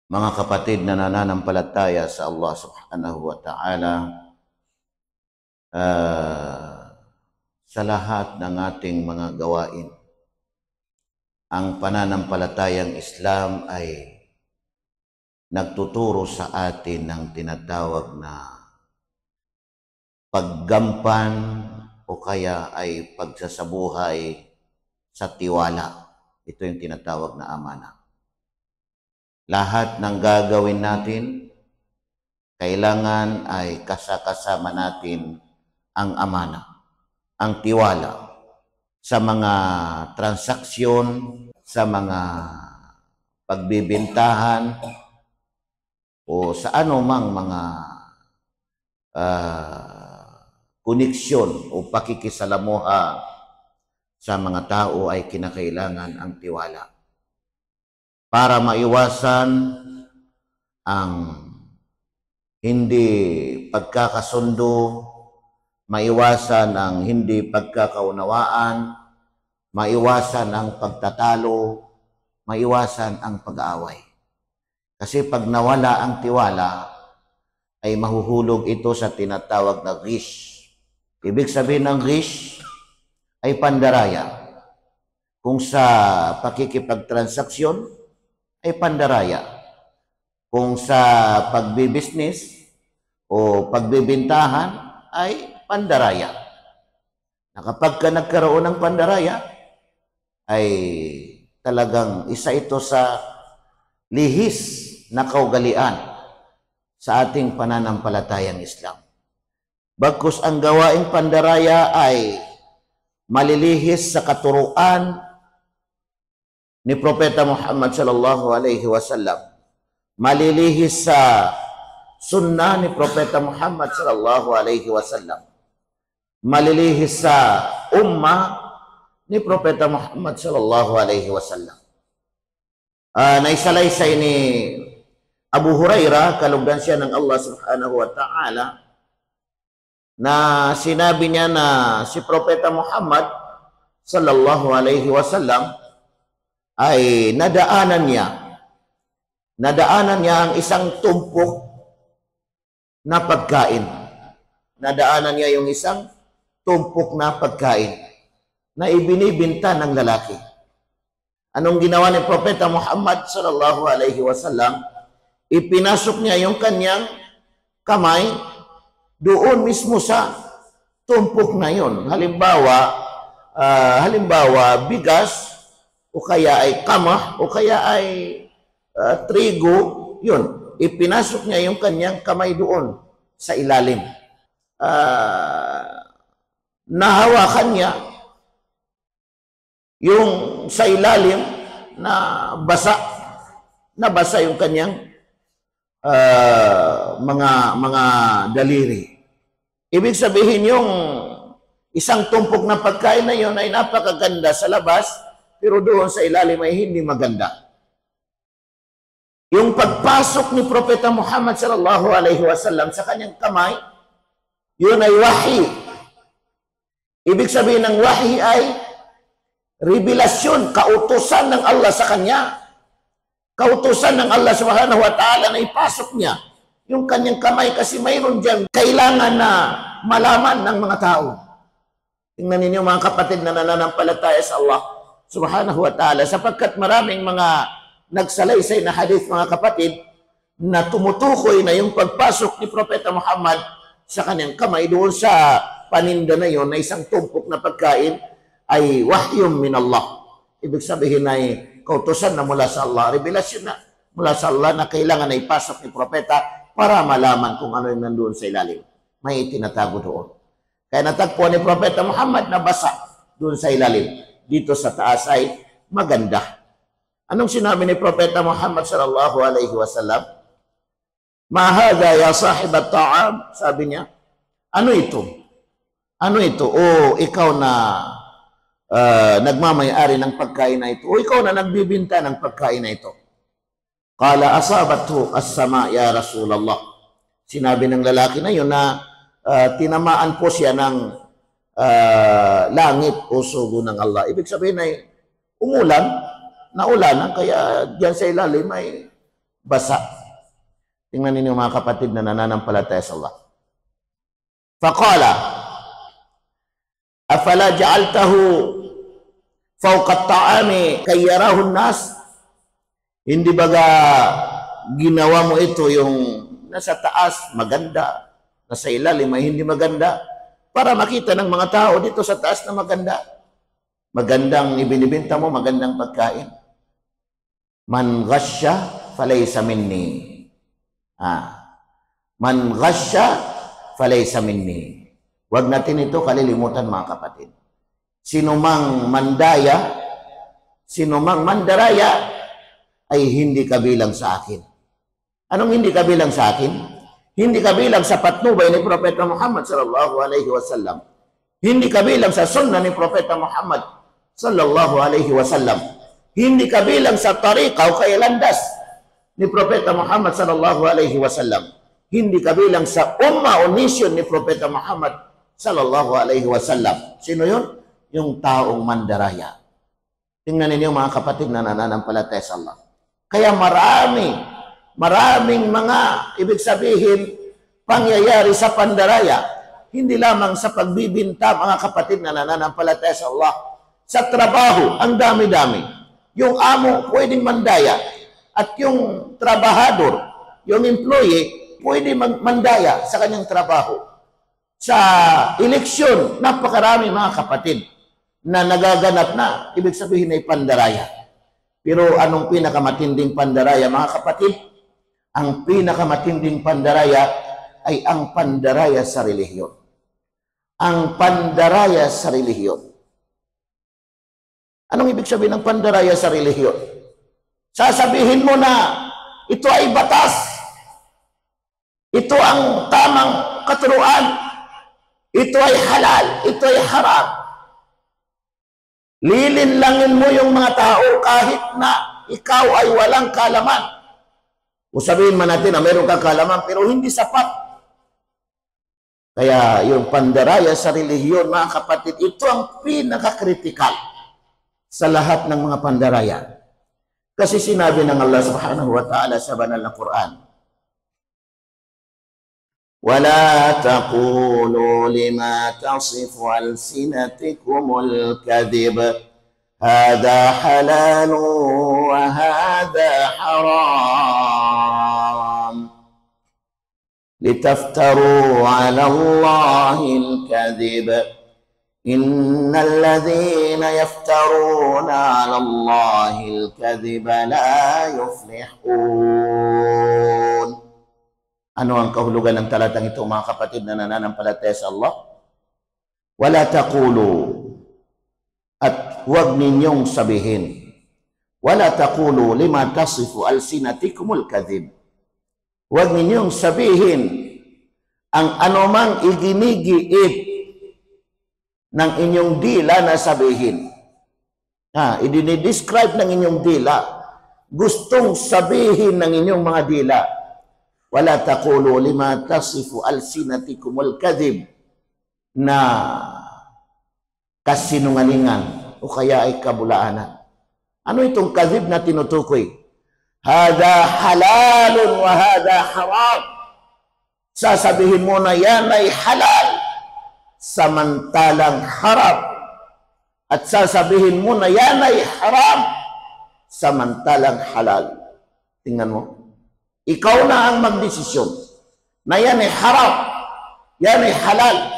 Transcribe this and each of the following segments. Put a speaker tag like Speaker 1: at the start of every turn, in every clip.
Speaker 1: Mga kapatid na nananampalataya sa Allah subhanahu wa ta'ala, sa lahat ng ating mga gawain, ang pananampalatayang Islam ay nagtuturo sa atin ng tinatawag na paggampan o kaya ay pagsasabuhay sa tiwala. Ito yung tinatawag na amana. Lahat ng gagawin natin, kailangan ay kasama natin ang amana, ang tiwala sa mga transaksyon, sa mga pagbibintahan, o sa anumang mga koneksyon o pakikisalamuha sa mga tao ay kinakailangan ang tiwala para maiwasan ang hindi pagkakasundo, maiwasan ang hindi pagkakaunawaan, maiwasan ang pagtatalo, maiwasan ang pag-aaway. Kasi pag nawala ang tiwala, ay mahuhulog ito sa tinatawag na ghish. Ibig sabihin ng ghish ay pandaraya. Kung sa pakikipagtransaksyon, ay pandaraya. Kung sa pagbibisnis o pagbibintahan ay pandaraya. Na kapag ka nagkaroon ng pandaraya, ay talagang isa ito sa lihis na kaugalian sa ating pananampalatayang Islam. Bagkus ang gawaing pandaraya ay malilihis sa katuruan ni Propeta Muhammad sallallahu alaihi wasallam, malilihis sa sunnah ni Propeta Muhammad sallallahu alaihi wasallam, malilihis sa ummah ni Propeta Muhammad sallallahu alaihi wasallam. Naisalaysay ni Abu Hurairah, kalugdan siya ng Allah subhanahu wa ta'ala, na sinabi niya na si Propeta Muhammad sallallahu alaihi wasallam ay nadaanan niya ang isang tumpok na pagkain. Nadaanan niya yung isang tumpok na pagkain na ibinibinta ng lalaki. Anong ginawa ni Propeta Muhammad sallallahu alaihi wasallam? Ipinasok niya yung kanyang kamay doon mismo sa tumpok na yun. Halimbawa, bigas, o kaya ay kamah, o kaya ay trigo, yun. Ipinasok niya yung kanyang kamay doon sa ilalim. Nahawakan niya yung sa ilalim na basa yung kanyang mga daliri. Ibig sabihin yung isang tumpok na pagkain na yun ay napakaganda sa labas, pero doon sa ilalim ay hindi maganda. Yung pagpasok ni Propeta Muhammad sallallahu alaihi wasallam sa kanyang kamay, yun ay wahi. Ibig sabihin ng wahi ay revelasyon, kautusan ng Allah sa kanya. Kautusan ng Allah subhanahu wa ta'ala na ipasok niya yung kanyang kamay kasi mayroon dyan kailangan na malaman ng mga tao. Tingnan ninyo mga kapatid na nananampalataya sa Allah subhanahu wa ta'ala, sapagkat maraming mga nagsalaysay na hadith mga kapatid na tumutukoy na yung pagpasok ni Propeta Muhammad sa kanyang kamay doon sa paninda na yon na isang tumpok na pagkain ay wahyum min Allah. Ibig sabihin ay kautusan na mula sa Allah, revelasyon na mula sa Allah na kailangan na ipasok ni Propeta para malaman kung ano yung nandoon sa ilalim. May itinatago doon. Kaya natagpuan ni Propeta Muhammad na basa doon sa ilalim. Dito sa taas ay maganda. Anong sinabi ni Propeta Muhammad sallallahu alaihi wasallam? Ma hadha ya sahib at-ta'am, sabi niya. Ano ito? Ano ito? O ikaw na nagmamayari ng pagkain na ito, o ikaw na nagbibinta ng pagkain na ito. Qala asabathu as-sama ya Rasulullah. Sinabi ng lalaki na yun na tinamaan po siya ng langit o sugo ng Allah. Ibig sabihin ay umulan, naulanan, kaya diyan sa ilalim ay basa. Tingnan ninyo mga kapatid na nananampalataya sa Allah. Faqala, afala ja'altahu fawqa at-ta'ami kay yarahu an-nas? Hindi baga ginawa mo ito yung nasa taas maganda, nasa ilalim ay hindi maganda, para makita ng mga tao dito sa taas na maganda. Magandang ibinibenta mo, magandang pagkain. Man ghasya falaysa minni. Man ghasya falaysa minni. Huwag natin ito kalilimutan mga kapatid. Sinumang mandaraya ay hindi kabilang sa akin. Anong hindi kabilang sa akin? Hindi kabilang sa patnubay ni Propeta Muhammad sallallahu alaihi wasallam. Hindi kabilang sa sunnah ni Propeta Muhammad sallallahu alaihi wasallam. Hindi kabilang sa tariqa o kailandas ni Propeta Muhammad sallallahu alaihi wasallam. Hindi kabilang sa umma o nation ni Propeta Muhammad sallallahu alaihi wasallam. Sino yun? Yung taong mandaraya. Tingnan ninyo mga kapatid na nananampalataya sa Allah. Kaya maraming mga ibig sabihin pangyayari sa pandaraya, hindi lamang sa pagbibinta mga kapatid na nananampalataya sa Allah. Sa trabaho, ang dami-dami. Yung amo pwedeng mandaya at yung trabahador, yung employee, pwede mandaya sa kanyang trabaho. Sa eleksyon, napakarami mga kapatid na nagaganap na, ibig sabihin ay pandaraya. Pero anong pinakamatinding pandaraya mga kapatid? Ang pinakamatinding pandaraya ay ang pandaraya sa relihiyon. Ang pandaraya sa relihiyon. Anong ibig sabihin ng pandaraya sa relihiyon? Sasabihin mo na ito ay batas. Ito ang tamang katuruan. Ito ay halal. Ito ay haram. Lilinlangin mo yung mga tao kahit na ikaw ay walang kaalaman. O sabihin man natin na meron kang kaalaman pero hindi sapat. Kaya yung pandaraya sa relihiyon mga kapatid, ito ang pinakakritikal sa lahat ng mga pandaraya. Kasi sinabi ng Allah subhanahu wa ta'ala sa banal na Quran, وَلَا تَقُولُوا لِمَا تَصِفُ أَلْسِنَتِكُمُ الْكَذِبَ هَذَا حَلَالٌ وَهَذَا حَرَامٌ لِتَفْتَرُوا عَلَى اللَّهِ الْكَذِبَ إِنَّ الَّذِينَ يَفْتَرُونَ عَلَى اللَّهِ الْكَذِبَ لَا يُفْلِحُونَ. Ano ang kahulugan ng talatang ito mga kapatid na nananampalataya sa Allah? Wala taqulu, at huwag ninyong sabihin. Wala taqulu lima tasifu alsinatikumul kadhib. Huwag ninyong sabihin ang anumang iginigiit ng inyong dila na sabihin. Idinidescribe ng inyong dila. Gustong sabihin ng inyong mga dila. Wala taqulu lima tasifu alsinatikumul kadhib, na kasinungalingan o kaya ay kabulaanan. Ano itong kadhib na tinutukoy? Hada halalun wa hada haram. Sasabihin mo na yan ay halal, samantalang haram. At sasabihin mo na yan ay haram, samantalang halal. Tingnan mo. Ikaw na ang magdesisyon na yan ay haram, yan ay halal,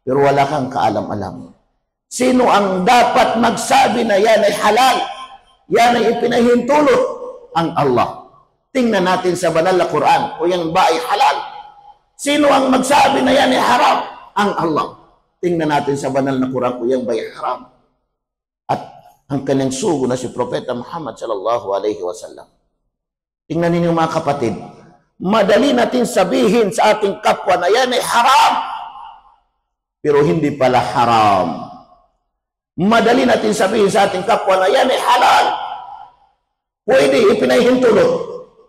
Speaker 1: pero wala kang kaalam-alam. Sino ang dapat magsabi na yan ay halal, yan ay ipinahintulot? Ang Allah. Tingnan natin sa banal na Quran, o yan ba ay halal? Sino ang magsabi na yan ay haram? Ang Allah. Tingnan natin sa banal na Quran, o yan ba ay haram? At ang kanyang sugo na si Propeta Muhammad sallallahu alaihi wasallam. Tingnan ninyo mga kapatid, madali natin sabihin sa ating kapwa na yan ay haram, pero hindi pala haram. Madali natin sabihin sa ating kapwa na yan ay halal, pwede ipinahintulot,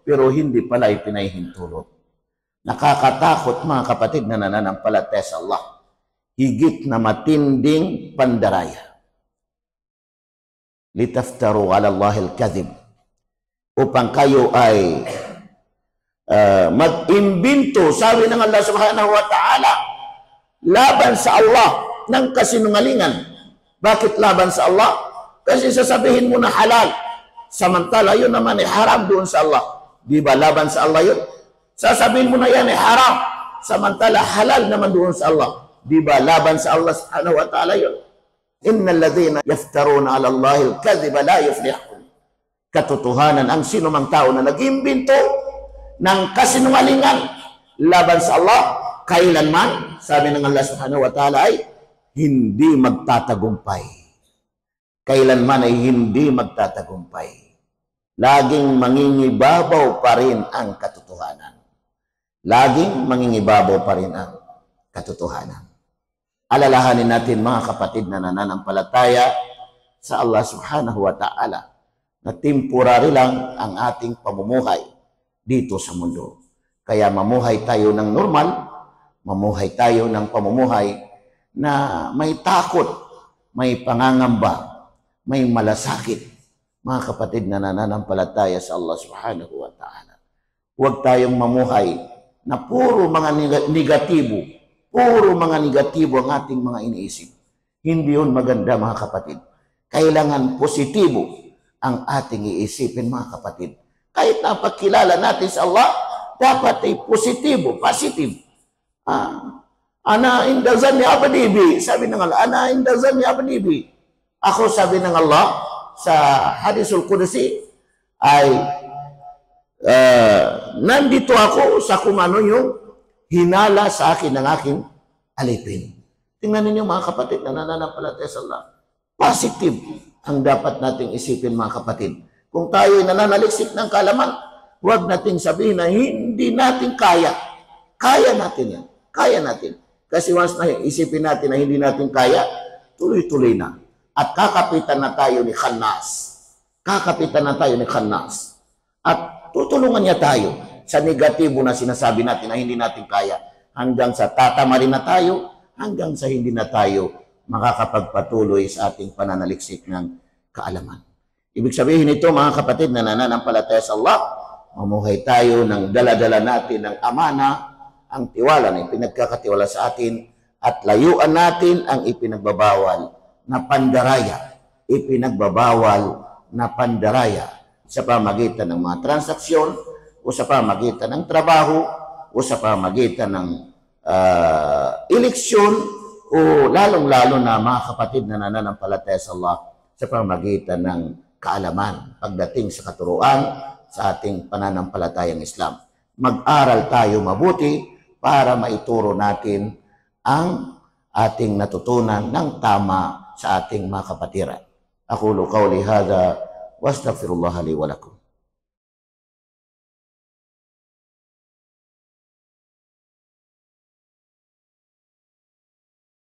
Speaker 1: pero hindi pala ipinahintulot. Nakakatakot mga kapatid na nananampalataya sa Allah. Higit na matinding pandaraya. Litaftaru ala Allahil kadhib. upang kayo ay mag-imbento, sabi ng Allah subhanahu wa ta'ala, laban sa Allah ng kasinungalingan. Bakit laban sa Allah? Kasi sasabihin mo na halal, samantala yun naman ay haram doon sa Allah. Di ba laban sa Allah yun? Sasabihin mo na yan ay haram, samantala halal naman doon sa Allah. Di ba laban sa Allah subhanahu wa ta'ala yun? Innal ladhina yaftaruna 'ala Allahi al-kadhiba la yuflihun. Katotohanan, ang sino mang tao na nag-imbento ng kasinungalingan laban sa Allah, kailanman, sabi ng Allah subhanahu wa ta'ala, ay hindi magtatagumpay. Kailanman ay hindi magtatagumpay. Laging mangingibabaw pa rin ang katotohanan. Laging mangingibabaw pa rin ang katotohanan. Alalahanin natin mga kapatid na nananampalataya sa Allah subhanahu wa ta'ala na temporary lang ang ating pamumuhay dito sa mundo. Kaya mamuhay tayo ng normal, mamuhay tayo ng pamumuhay na may takot, may pangangamba, may malasakit. Mga kapatid na nananampalataya sa Allah subhanahu wa ta'ala. Huwag tayong mamuhay na puro mga negatibo, puro mga negatibo ang ating mga iniisip. Hindi yun maganda mga kapatid. Kailangan positibo ang ating iisipin mga kapatid. Kahit napagkilala natin sa Allah, dapat ay positibo, positive. Ana inda zanni abdi, sabi ng Allah, ana inda zanni abdi. Ako, sabi ng Allah sa Hadisul Qudsi, ay nandito ako sa kung ano yung hinala sa akin ng aking alipin. Tingnan ninyo mga kapatid na nananampalataya sa Allah. Positive ang dapat nating isipin mga kapatid. Kung tayo ay nananaliksik ng kaalaman, huwag nating sabihin na hindi natin kaya. Kaya natin yan. Kaya natin. Kasi once na isipin natin na hindi natin kaya, tuloy-tuloy na. At kakapitan na tayo ni Khannas. Kakapitan na tayo ni Khannas. At tutulungan niya tayo sa negatibo na sinasabi natin na hindi natin kaya. Hanggang sa tatamarin na tayo, hanggang sa hindi na tayo makakapagpatuloy sa ating pananaliksik ng kaalaman. Ibig sabihin nito mga kapatid na nananampalataya sa Allah, mamuhay tayo ng dala-dala natin ng amana, ang tiwala na ipinagkakatiwala sa atin, at layuan natin ang ipinagbabawal na pandaraya. Ipinagbabawal na pandaraya sa pamagitan ng mga transaksyon, o sa pamagitan ng trabaho, o sa pamagitan ng eleksyon, o lalong-lalo na mga kapatid na nananampalataya sa Allah sa pamagitan ng kaalaman pagdating sa katuruan sa ating pananampalatayang Islam. Mag-aral tayo mabuti para maituro natin ang ating natutunan ng tama sa ating mga kapatiran. Aqulu qawli hadha wa astaghfirullah li wa lakum.